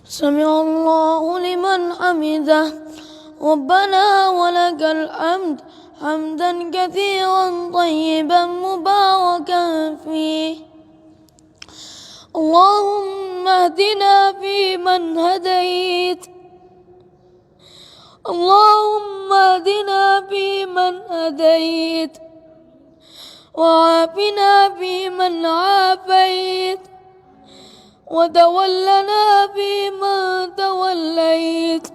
سمع الله لمن حمده ربنا ولك الحمد حمدا كثيرا طيبا مباركا فيه. اللهم اهدنا فيمن هديت اللهم اهدنا فيمن هديت وعافنا فيمن عافيت وتولنا فيمن توليت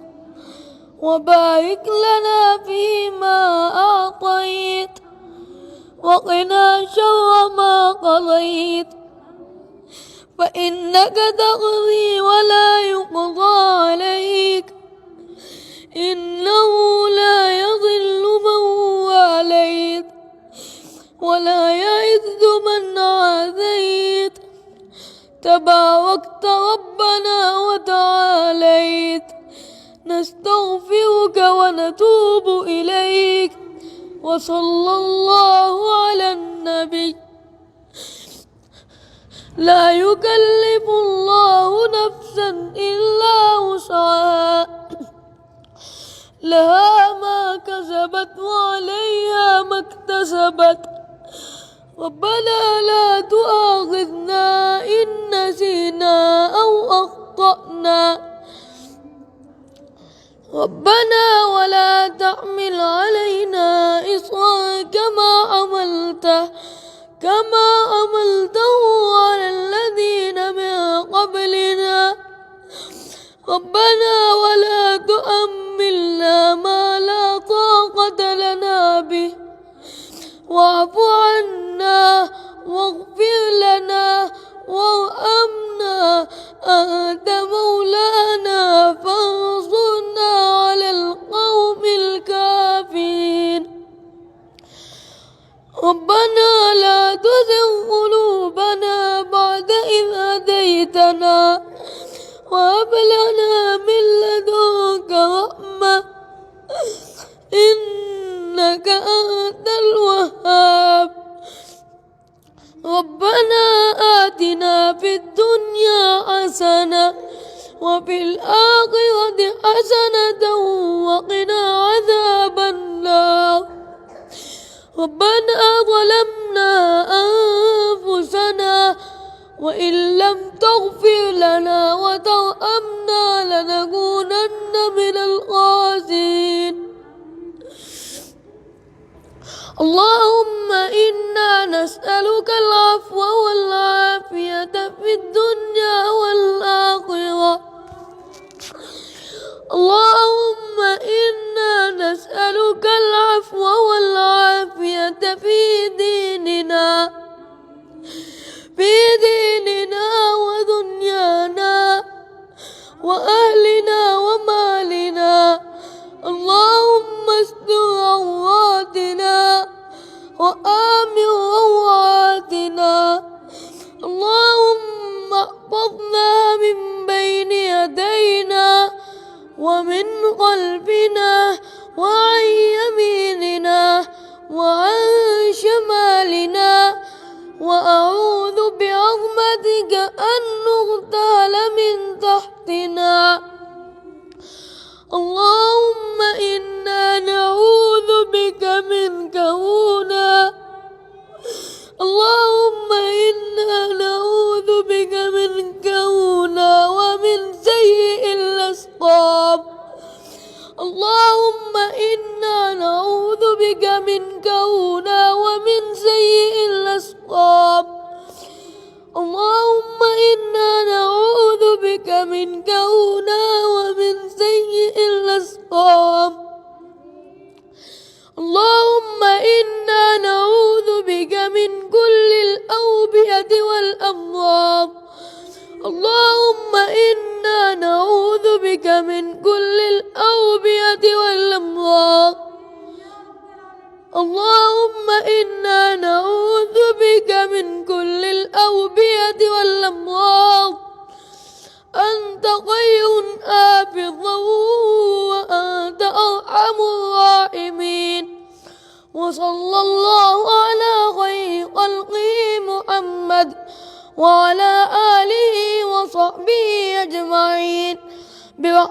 وبارك لنا فيما أعطيت وقنا شر ما قضيت فإنك تقضي ولا يقضى عليك إنه لا يضل من واليت ولا يعز من عاديت تباركت ربنا وتعاليت نستغفرك ونتوب إليك وصلى الله على النبي. لا يكلف الله نفسا إلا وسعها لها ما كسبت وعليها ما اكتسبت ربنا لا تؤاخذنا إن نسينا أو أخطأنا ربنا ولا تحمل علينا إصرا كما حملته على الذين من قبلنا ربنا ولا تؤملنا ما لا طاقة لنا به واعف عنا واغفر لنا وارحمنا أنت مولانا فانصرنا على القوم الكافرين. ربنا لا تزغ قلوبنا بعد إذ هديتنا وهب لنا من لدنك رحمة إنك أنت الوهاب. ربنا آتنا في الدنيا حسنة وفي الآخرة حسنة وقنا عذاب النار. ربنا ظلمنا أنفسنا وإن لم تغفر لنا وترحمنا لنكونن من الخاسرين. اللهم إنا نسألك العفو والعافية في الدنيا والآخرة. اللهم إنا نسألك العفو والعافية في ديننا ودنيانا وأهلنا ومالنا. اللهم استر عوراتنا وآمن روعاتنا. اللهم احفظنا من بين يدينا ومن خلفنا وعن يميننا وعن شمالنا وأعوذ بعظمتك أن نغتال من تحتنا. اللهم إنا نعوذ بك منك هنا. اللهم إنا نعوذ بك منك هنا ومن سيء الأسقام. اللهم إنا نعوذ بك منك هنا ومن سيء الأسقام. اللهم إنا نعوذ بك منك هنا ومن سيء الأسقام. اللهم إنا نعوذ بك من كل الأوبئة والأمراض. اللهم إنا نعوذ بك من كل الأوبئة والأمراض. اللهم إنا نعوذ بك من كل الأوبئة والأمراض. أنت خير حافظا وأنت أرحم الراحمين. وصلى الله على خير خلقه محمد وعلى آله وصحبه أجمعين. برحمتك